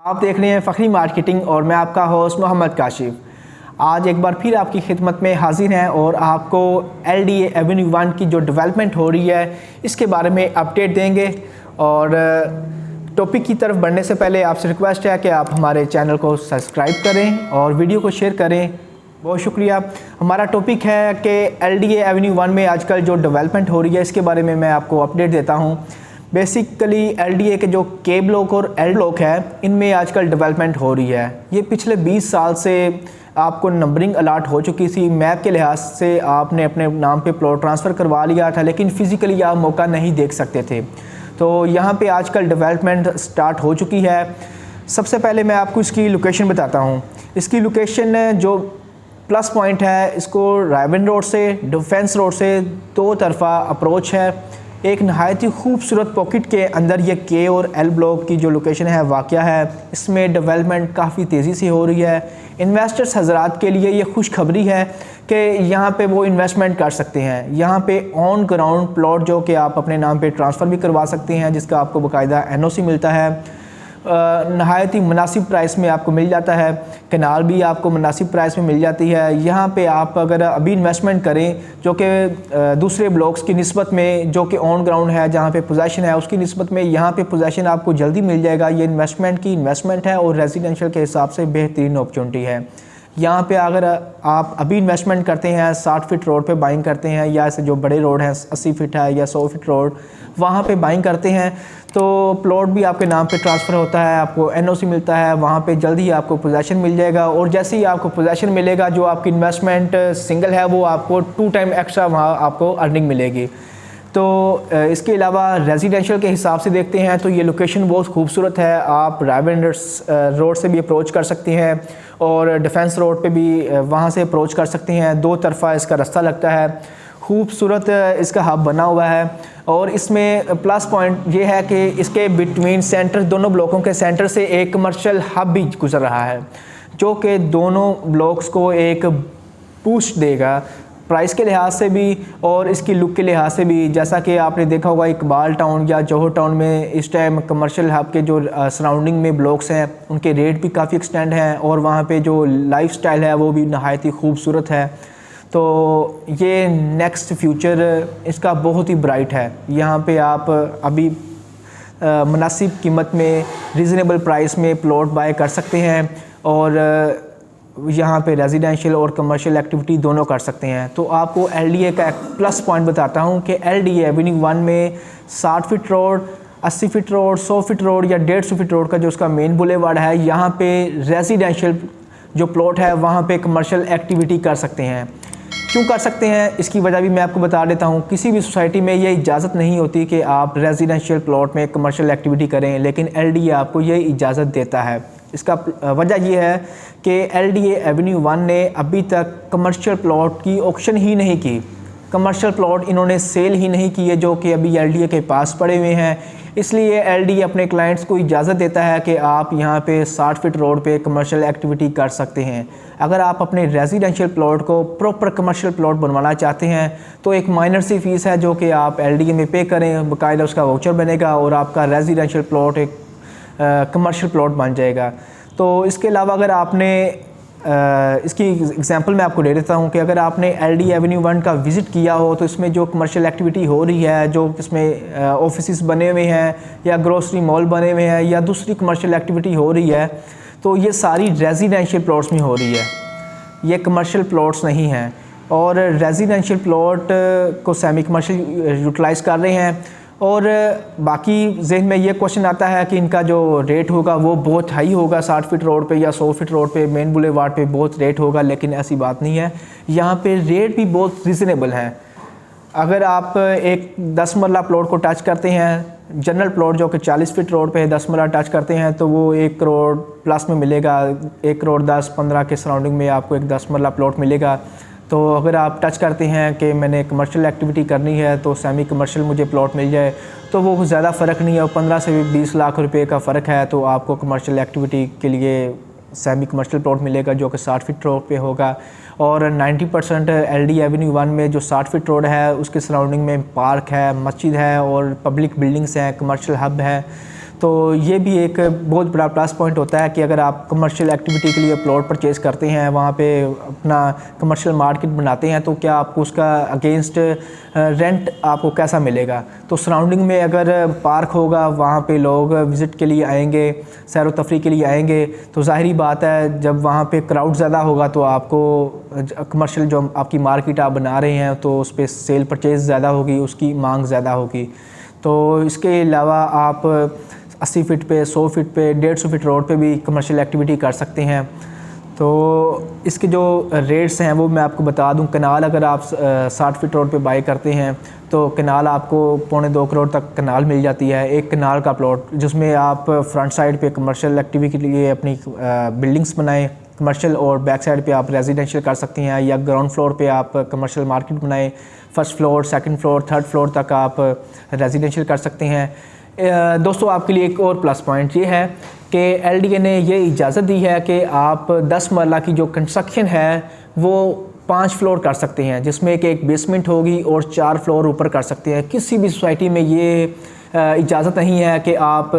आप देख रहे हैं फ़खरी मार्केटिंग और मैं आपका होस्ट मोहम्मद काशिफ। आज एक बार फिर आपकी खिदमत में हाजिर हैं और आपको LDA एवेन्यू 1 की जो डेवलपमेंट हो रही है इसके बारे में अपडेट देंगे। और टॉपिक की तरफ बढ़ने से पहले आपसे रिक्वेस्ट है कि आप हमारे चैनल को सब्सक्राइब करें और वीडियो को शेयर करें। बहुत शुक्रिया। हमारा टॉपिक है कि LDA एवेन्यू 1 में आजकल जो डेवलपमेंट हो रही है इसके बारे में मैं आपको अपडेट देता हूँ। बेसिकली LDA के जो K ब्लॉक और L ब्लॉक है इनमें आजकल डेवलपमेंट हो रही है। ये पिछले 20 साल से आपको नंबरिंग अलाट हो चुकी थी। मैप के लिहाज से आपने अपने नाम पे प्लॉट ट्रांसफ़र करवा लिया था, लेकिन फ़िज़िकली आप मौका नहीं देख सकते थे। तो यहाँ पे आजकल डेवलपमेंट स्टार्ट हो चुकी है। सबसे पहले मैं आपको इसकी लोकेशन बताता हूँ। इसकी लोकेशन जो प्लस पॉइंट है, इसको रायवन रोड से डिफेंस रोड से दो तरफा अप्रोच है। एक नहायत ही खूबसूरत पॉकेट के अंदर ये K और L ब्लॉक की जो लोकेशन है वाक़या है। इसमें डेवलपमेंट काफ़ी तेज़ी से हो रही है। इन्वेस्टर्स हज़रात के लिए ये खुशखबरी है कि यहाँ पे वो इन्वेस्टमेंट कर सकते हैं। यहाँ पे ऑन ग्राउंड प्लॉट जो कि आप अपने नाम पे ट्रांसफ़र भी करवा सकते हैं, जिसका आपको बाकायदा NOC मिलता है। नहायत ही मुनासिब प्राइस में आपको मिल जाता है। कनाल भी आपको मुनासिब प्राइस में मिल जाती है। यहाँ पे आप अगर अभी इन्वेस्टमेंट करें जो कि दूसरे ब्लॉक्स की निस्बत में, जो कि ऑन ग्राउंड है जहाँ पे पोजेसन है, उसकी निस्बत में यहाँ पे पोजेसन आपको जल्दी मिल जाएगा। ये इन्वेस्टमेंट है और रेजिडेंशियल के हिसाब से बेहतरीन अपॉर्चुनिटी है। यहाँ पे अगर आप अभी इन्वेस्टमेंट करते हैं 60 फीट रोड पे बाइंग करते हैं, या ऐसे जो बड़े रोड हैं 80 फीट है या 100 फीट रोड, वहाँ पे बाइंग करते हैं तो प्लॉट भी आपके नाम पे ट्रांसफ़र होता है, आपको NOC मिलता है। वहाँ पे जल्द ही आपको पोजेसन मिल जाएगा और जैसे ही आपको पोजेसन मिलेगा जो आपकी इन्वेस्टमेंट सिंगल है वो आपको 2 टाइम एक्स्ट्रा वहाँ आपको अर्निंग मिलेगी। तो इसके अलावा रेजिडेंशियल के हिसाब से देखते हैं तो ये लोकेशन बहुत खूबसूरत है। आप रायवन रोड से भी अप्रोच कर सकते हैं और डिफेंस रोड पे भी वहाँ से अप्रोच कर सकते हैं। दो तरफा इसका रास्ता लगता है। खूबसूरत इसका हब बना हुआ है और इसमें प्लस पॉइंट ये है कि इसके बिटवीन सेंटर, दोनों ब्लॉकों के सेंटर से एक कमर्शियल हब भी गुजर रहा है, जो कि दोनों ब्लॉक्स को एक बूस्ट देगा प्राइस के लिहाज से भी और इसकी लुक के लिहाज से भी। जैसा कि आपने देखा होगा इकबाल टाउन या जौहर टाउन में इस टाइम कमर्शियल हब के जो सराउंडिंग में ब्लॉक्स हैं उनके रेट भी काफ़ी एक्सटेंड हैं और वहाँ पे जो लाइफस्टाइल है वो भी नहायत ही खूबसूरत है। तो ये नेक्स्ट फ्यूचर इसका बहुत ही ब्राइट है। यहाँ पे आप अभी मुनासिब कीमत में रीज़नेबल प्राइस में प्लॉट बाय कर सकते हैं और यहाँ पे रेजिडेंशियल और कमर्शियल एक्टिविटी दोनों कर सकते हैं। तो आपको LDA का एक प्लस पॉइंट बताता हूँ कि LDA एवेन्यू 1 में 60 feet road, 80 feet road, 100 feet road या 150 फीट रोड का जो उसका मेन बुलेवार्ड है, यहाँ पे रेजिडेंशियल जो प्लॉट है वहाँ पे कमर्शियल एक्टिविटी कर सकते हैं। क्यों कर सकते हैं इसकी वजह भी मैं आपको बता देता हूँ। किसी भी सोसाइटी में ये इजाज़त नहीं होती कि आप रेजिडेंशियल प्लॉट में कमर्शियल एक्टिविटी करें, लेकिन LDA आपको ये इजाज़त देता है। इसका वजह यह है कि LDA एवेन्यू 1 ने अभी तक कमर्शियल प्लॉट की ऑक्शन ही नहीं की। कमर्शियल प्लॉट इन्होंने सेल ही नहीं किए जो कि अभी LDA के पास पड़े हुए हैं। इसलिए LDA अपने क्लाइंट्स को इजाज़त देता है कि आप यहाँ पे 60 फीट रोड पे कमर्शियल एक्टिविटी कर सकते हैं। अगर आप अपने रेजिडेंशियल प्लॉट को प्रॉपर कमर्शियल प्लॉट बनवाना चाहते हैं तो एक माइनर सी फ़ीस है जो कि आप LDA में पे करें, बाकायदा उसका वाउचर बनेगा और आपका रेजिडेंशियल प्लॉट एक कमर्शियल प्लॉट बन जाएगा। तो इसके अलावा अगर आपने इसकी एग्जांपल मैं आपको दे देता हूँ कि अगर आपने LDA एवेन्यू 1 का विज़िट किया हो तो इसमें जो कमर्शियल एक्टिविटी हो रही है, जो इसमें ऑफिसेस बने हुए हैं या ग्रोसरी मॉल बने हुए हैं या दूसरी कमर्शियल एक्टिविटी हो रही है, तो ये सारी रेजिडेंशियल प्लॉट्स में हो रही है, ये कमर्शियल प्लॉट्स नहीं हैं। और रेजिडेंशियल प्लॉट को सेमी कमर्शियल यूटिलाइज़ कर रहे हैं। और बाकी जहन में ये क्वेश्चन आता है कि इनका जो रेट होगा वो बहुत हाई होगा, 60 फीट रोड पे या 100 फीट रोड पे मेन बुलेवार्ड पे बहुत रेट होगा, लेकिन ऐसी बात नहीं है। यहाँ पे रेट भी बहुत रिजनेबल है। अगर आप एक 10 मरला प्लॉट को टच करते हैं, जनरल प्लॉट जो कि 40 फीट रोड पे 10 मरला टच करते हैं तो वो 1 करोड़ प्लस में मिलेगा। 1 करोड़ 10-15 के सराउंडिंग में आपको एक 10 मरला प्लॉट मिलेगा। तो अगर आप टच करते हैं कि मैंने कमर्शियल एक्टिविटी करनी है तो सेमी कमर्शियल मुझे प्लॉट मिल जाए, तो वो ज़्यादा फ़र्क नहीं है, 15 से 20 लाख रुपए का फ़र्क है। तो आपको कमर्शियल एक्टिविटी के लिए सेमी कमर्शियल प्लॉट मिलेगा जो कि 60 फीट रोड पे होगा। और 90% LDA एवेन्यू 1 में जो 60 फीट रोड है उसके सराउंडिंग में पार्क है, मस्जिद है और पब्लिक बिल्डिंग्स हैं, कमर्शियल हब है। तो ये भी एक बहुत बड़ा प्लस पॉइंट होता है कि अगर आप कमर्शियल एक्टिविटी के लिए प्लॉट परचेज़ करते हैं, वहाँ पे अपना कमर्शियल मार्केट बनाते हैं, तो क्या आपको उसका अगेंस्ट रेंट आपको कैसा मिलेगा। तो सराउंडिंग में अगर पार्क होगा, वहाँ पे लोग विज़िट के लिए आएंगे, सैर व तफरी के लिए आएंगे, तो ज़ाहिरी बात है जब वहाँ पे क्राउड ज़्यादा होगा तो आपको कमर्शियल जो आपकी मार्केट आप बना रहे हैं तो उस पर सेल परचेज़ ज़्यादा होगी, उसकी मांग ज़्यादा होगी। तो इसके अलावा आप 80 फीट पे, 100 फीट पे, 150 फीट रोड पे भी कमर्शियल एक्टिविटी कर सकते हैं। तो इसके जो रेट्स हैं वो मैं आपको बता दूं। कनाल अगर आप 60 फीट रोड पे बाई करते हैं तो कनाल आपको 1.25 करोड़ तक कनाल मिल जाती है, एक कनाल का प्लॉट, जिसमें आप फ्रंट साइड पे कमर्शियल एक्टिविटी के लिए अपनी बिल्डिंग्स बनाएं कमर्शियल, और बैक साइड पे आप रेजिडेंशियल कर सकते हैं, या ग्राउंड फ्लोर पे आप कमर्शियल मार्केट बनाएं, first floor, second floor, third floor तक आप रेजिडेंशियल कर सकते हैं। दोस्तों आपके लिए एक और प्लस पॉइंट ये है कि LDA ने ये इजाज़त दी है कि आप 10 मरला की जो कंस्ट्रक्शन है वो 5 फ्लोर कर सकते हैं, जिसमें एक बेसमेंट होगी और 4 फ्लोर ऊपर कर सकते हैं। किसी भी सोसाइटी में ये इजाज़त नहीं है कि आप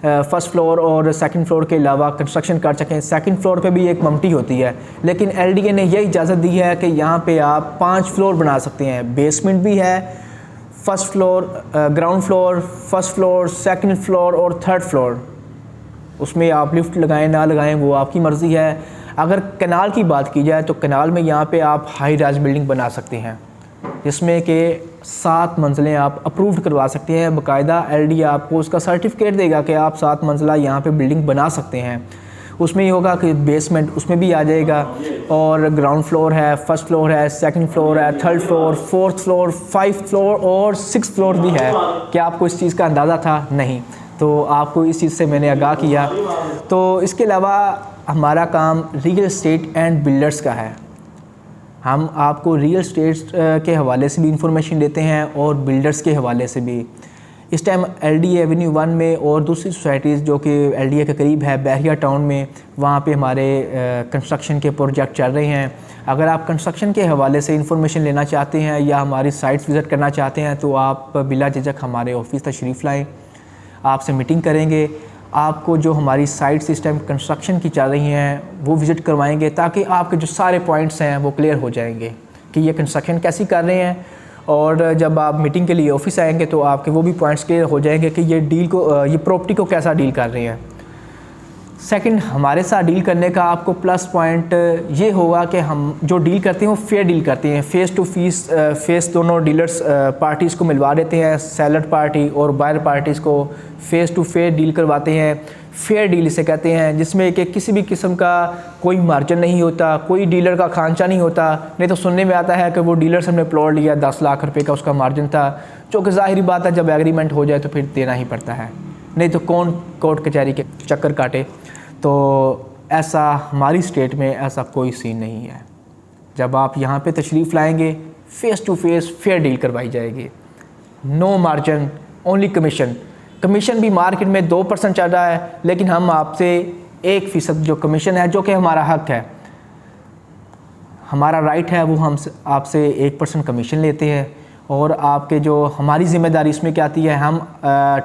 फर्स्ट फ्लोर और सेकंड फ्लोर के अलावा कंस्ट्रक्शन कर सकें। सेकंड फ्लोर पे भी एक ममटी होती है, लेकिन LDA ने यह इजाज़त दी है कि यहाँ पे आप 5 फ्लोर बना सकते हैं। बेसमेंट भी है, first floor, ground floor, first floor, second floor और थर्ड फ्लोर। उसमें आप लिफ्ट लगाएं ना लगाएं वो आपकी मर्ज़ी है। अगर कनाल की बात की जाए तो कनाल में यहाँ पे आप हाई राइज बिल्डिंग बना सकते हैं, जिसमें कि 7 मंजिलें आप अप्रूव्ड करवा सकते हैं। बाकायदा LDA आपको उसका सर्टिफिकेट देगा कि आप 7 मंजिला यहाँ पे बिल्डिंग बना सकते हैं। उसमें ये होगा कि बेसमेंट उसमें भी आ जाएगा, और ग्राउंड फ्लोर है, फर्स्ट फ्लोर है, सेकंड फ्लोर है, third floor, fourth floor, 5th floor और 6th फ्लोर भी है। क्या आपको इस चीज़ का अंदाज़ा था? नहीं। तो आपको इस चीज़ से मैंने आगाह किया। तो इसके अलावा हमारा काम रियल एस्टेट एंड बिल्डर्स का है। हम आपको रियल एस्टेट के हवाले से भी इंफॉर्मेशन देते हैं और बिल्डर्स के हवाले से भी। इस टाइम LDA एवेन्यू 1 में और दूसरी सोसाइटीज़ जो कि LDA के करीब है, बहरिया टाउन में, वहाँ पे हमारे कंस्ट्रक्शन के प्रोजेक्ट चल रहे हैं। अगर आप कंस्ट्रक्शन के हवाले से इंफॉर्मेशन लेना चाहते हैं या हमारी साइट्स विज़िट करना चाहते हैं तो आप बिला झिझक हमारे ऑफिस तशरीफ़ लाएँ, आपसे मीटिंग करेंगे, आपको जो हमारी साइट्स इस टाइम कंस्ट्रक्शन की चल रही हैं वो विज़िट करवाएंगे, ताकि आपके जो सारे पॉइंट्स हैं वो क्लियर हो जाएंगे कि ये कंस्ट्रक्शन कैसी कर रहे हैं। और जब आप मीटिंग के लिए ऑफिस आएंगे तो आपके वो भी पॉइंट्स क्लियर हो जाएंगे कि ये प्रॉपर्टी को कैसा डील कर रहे हैं। सेकंड, हमारे साथ डील करने का आपको प्लस पॉइंट ये होगा कि हम जो डील करते हैं वो फेयर डील करते हैं। फेस टू फेस दोनों डीलर्स पार्टीज़ को मिलवा देते हैं, सेलर पार्टी और बायर पार्टीज़ को फेस टू फेस डील करवाते हैं। फेयर डील इसे कहते हैं, जिसमें कि किसी भी किस्म का कोई मार्जिन नहीं होता, कोई डीलर का खांचा नहीं होता। नहीं तो सुनने में आता है कि वो डीलर से हमने प्लॉट लिया 10 लाख रुपए का उसका मार्जिन था, जो कि ज़ाहिरी बात है जब एग्रीमेंट हो जाए तो फिर देना ही पड़ता है, नहीं तो कौन कोर्ट कचहरी के चक्कर काटे। तो ऐसा हमारी स्टेट में ऐसा कोई सीन नहीं है। जब आप यहाँ पे तशरीफ़ लाएंगे face to face fair deal करवाई जाएगी। No margin, only commission. Commission भी मार्केट में 2% चल रहा है, लेकिन हम आपसे 1% जो कमीशन है, जो कि हमारा हक है, हमारा राइट है, वो हम आपसे 1% कमीशन लेते हैं। और आपके जो हमारी ज़िम्मेदारी इसमें क्या आती है, हम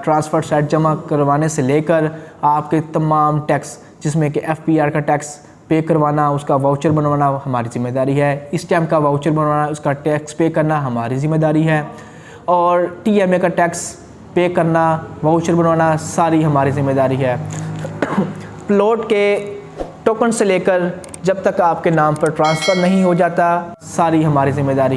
ट्रांसफ़र सेट जमा करवाने से लेकर आपके तमाम टैक्स, जिसमें कि FPR का टैक्स पे करवाना, उसका वाउचर बनवाना हमारी ज़िम्मेदारी है। इस टाइम का वाउचर बनवाना, उसका टैक्स पे करना हमारी ज़िम्मेदारी है। और TMA का टैक्स पे करना, वाउचर बनवाना सारी हमारी ज़िम्मेदारी है। प्लॉट के टोकन से लेकर जब तक आपके नाम पर ट्रांसफ़र नहीं हो जाता, सारी हमारी ज़िम्मेदारी है।